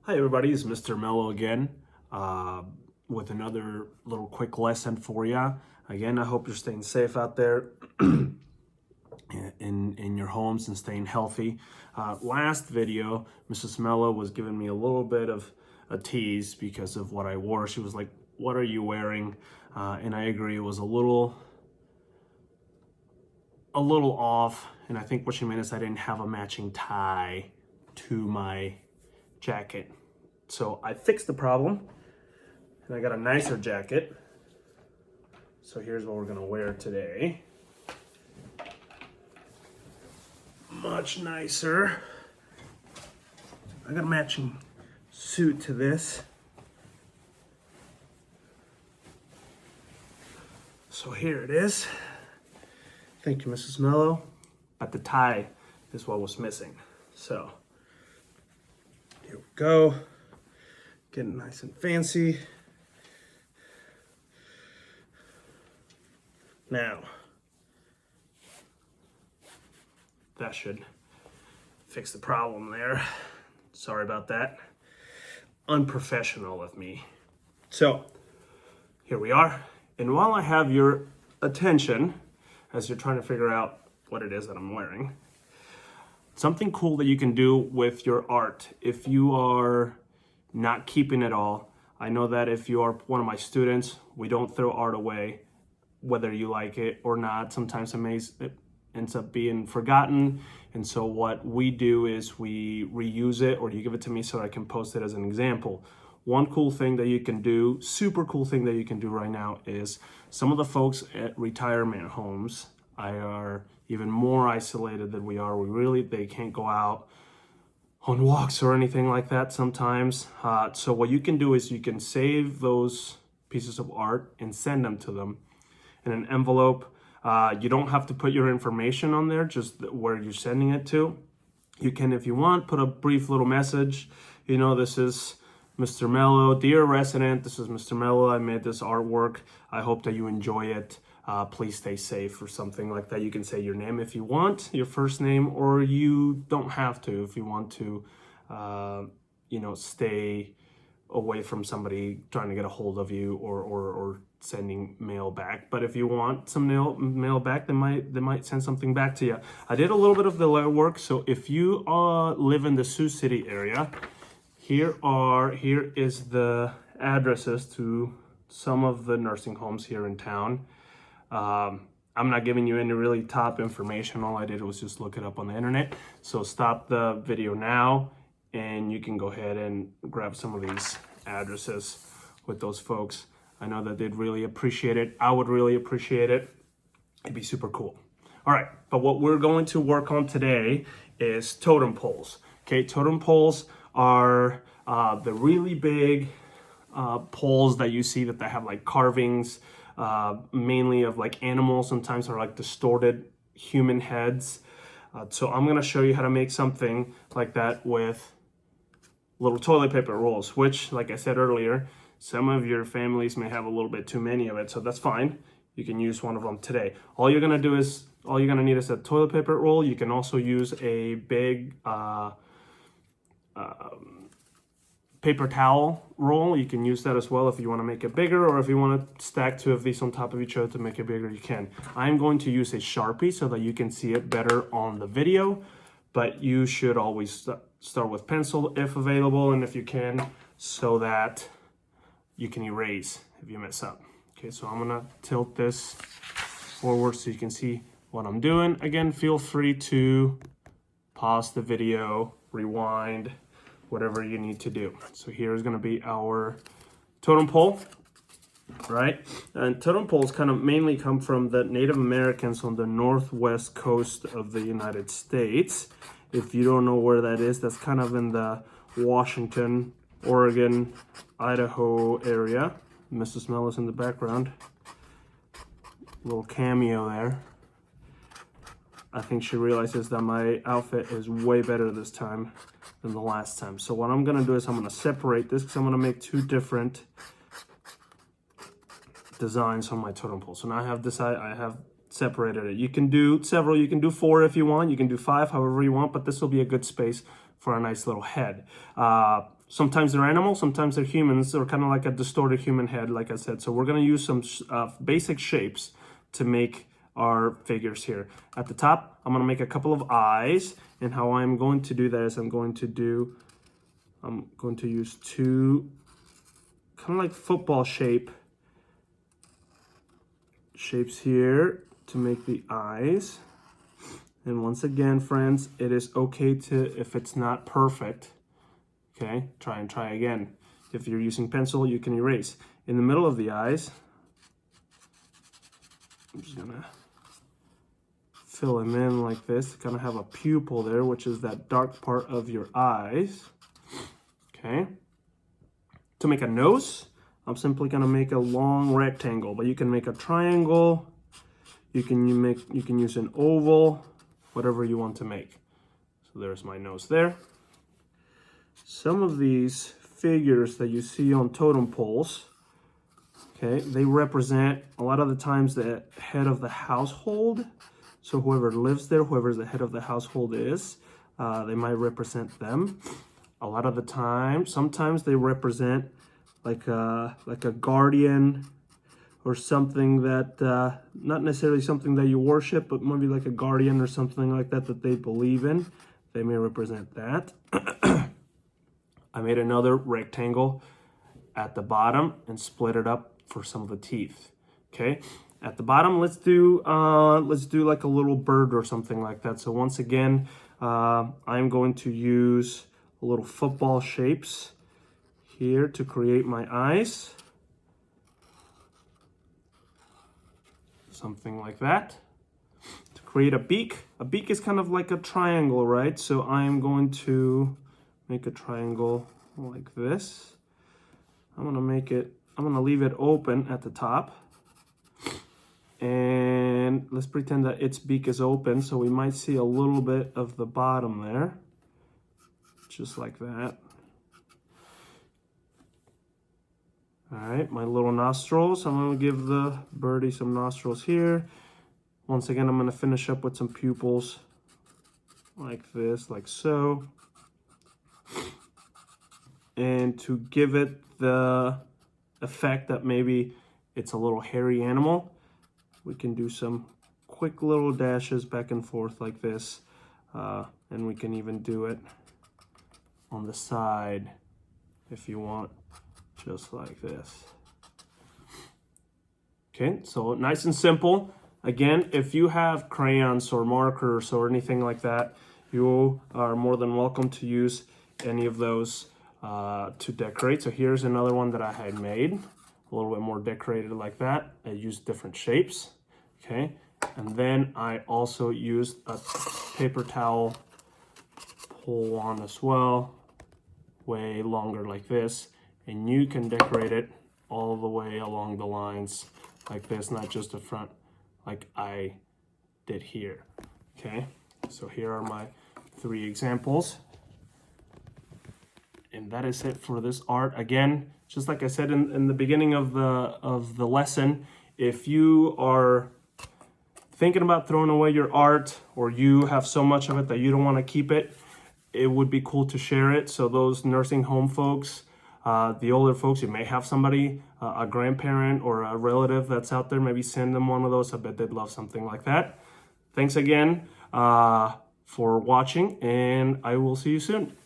Hi everybody, it's Mr. Melo again with another little quick lesson for you. Again, I hope you're staying safe out there in your homes and staying healthy. Last video, Mrs. Melo was giving me a little bit of a tease because of what I wore. She was like, "What are you wearing?" And I agree, it was a little off. And I think what she meant is I didn't have a matching tie to my jacket. So I fixed the problem and I got a nicer jacket. So here's what we're gonna wear today. Much nicer. I got a matching suit to this. So here it is. Thank you, Mrs. Melo. But the tie is what was missing. So here we go. Getting nice and fancy. Now, that should fix the problem there. Sorry about that. Unprofessional of me. So, here we are. And while I have your attention, as you're trying to figure out what it is that I'm wearing, something cool that you can do with your art, if you are not keeping it all. I know that if you are one of my students, we don't throw art away, whether you like it or not. Sometimes it ends up being forgotten. And so what we do is we reuse it, or you give it to me so I can post it as an example. One cool thing that you can do, super cool thing that you can do right now, is some of the folks at retirement homes are even more isolated than we are. They can't go out on walks or anything like that sometimes. So what you can do is you can save those pieces of art and send them to them in an envelope. You don't have to put your information on there, just where you're sending it to. You can, if you want, put a brief little message. You know, this is Mr. Melo, dear resident, this is Mr. Melo. I made this artwork. I hope that you enjoy it. Please stay safe, or something like that. You can say your name if you want, your first name, or you don't have to if you want to, stay away from somebody trying to get a hold of you, or sending mail back. But if you want some mail back, they might send something back to you. I did a little bit of the legwork. So if you live in the Sioux City area, here is the addresses to some of the nursing homes here in town. I'm not giving you any really top information. All I did was just look it up on the internet. So stop the video now and you can go ahead and grab some of these addresses with those folks. I know that they'd really appreciate it. I would really appreciate it. It'd be super cool. All right, but what we're going to work on today is totem poles. Okay, totem poles are the really big poles that you see that they have like carvings, mainly of like animals. Sometimes are like distorted human heads. So I'm gonna show you how to make something like that with little toilet paper rolls, which, like I said earlier, some of your families may have a little bit too many of it, so that's fine. You can use one of them today. All you're gonna need is a toilet paper roll. You can also use a big paper towel roll. You can use that as well if you want to make it bigger, or if you want to stack two of these on top of each other to make it bigger, you can. I'm going to use a Sharpie so that you can see it better on the video, but you should always start with pencil if available, and if you can, so that you can erase if you mess up. Okay, so I'm gonna tilt this forward so you can see what I'm doing. Again, feel free to pause the video, rewind, whatever you need to do. So here's gonna be our totem pole, right? And totem poles kind of mainly come from the Native Americans on the northwest coast of the United States. If you don't know where that is, that's kind of in the Washington, Oregon, Idaho area. Mrs. Melo's in the background. Little cameo there. I think she realizes that my outfit is way better this time than the last time. So what I'm gonna do is I'm gonna separate this, because I'm gonna make two different designs on my totem pole. So now I have separated it. You can do several, you can do 4 if you want, you can do 5, however you want, but this will be a good space for a nice little head. Sometimes they're animals, sometimes they're humans, or kind of like a distorted human head, like I said. So we're gonna use some basic shapes to make our figures here. At the top, I'm gonna make a couple of eyes, and how I'm going to do that is I'm going to use two kind of like football shapes here to make the eyes. And once again, friends, it is okay to, if it's not perfect, okay, try again. If you're using pencil, you can erase. In the middle of the eyes, I'm just gonna fill them in like this to kind of have a pupil there, which is that dark part of your eyes. Okay. To make a nose, I'm simply gonna make a long rectangle, but you can make a triangle, you can use an oval, whatever you want to make. So there's my nose there. Some of these figures that you see on totem poles, okay, they represent a lot of the times the head of the household. So whoever lives there, whoever the head of the household is, they might represent them. A lot of the time, sometimes they represent like a guardian or something that, not necessarily something that you worship, but maybe like a guardian or something like that that they believe in. They may represent that. I made another rectangle at the bottom and split it up for some of the teeth. Okay, at the bottom, let's do like a little bird or something like that. So once again, I'm going to use a little football shapes here to create my eyes. Something like that. To create a beak is kind of like a triangle, right? So I'm going to make a triangle like this. I'm gonna leave it open at the top. And let's pretend that its beak is open, so we might see a little bit of the bottom there. Just like that. All right, my little nostrils. I'm gonna give the birdie some nostrils here. Once again, I'm gonna finish up with some pupils like this, like so. And to give it the effect that maybe it's a little hairy animal, we can do some quick little dashes back and forth like this. And we can even do it on the side if you want, just like this. Okay, so nice and simple. Again, if you have crayons or markers or anything like that, you are more than welcome to use any of those to decorate. So here's another one that I had made, a little bit more decorated like that. I used different shapes, okay? And then I also used a paper towel pull on as well, way longer like this. And you can decorate it all the way along the lines like this, not just the front like I did here, okay? So here are my 3 examples. And that is it for this art. Again, just like I said in the beginning of the lesson, if you are thinking about throwing away your art, or you have so much of it that you don't want to keep it, it would be cool to share it. So those nursing home folks, the older folks, you may have somebody, a grandparent or a relative that's out there, maybe send them one of those. I bet they'd love something like that. Thanks again for watching, and I will see you soon.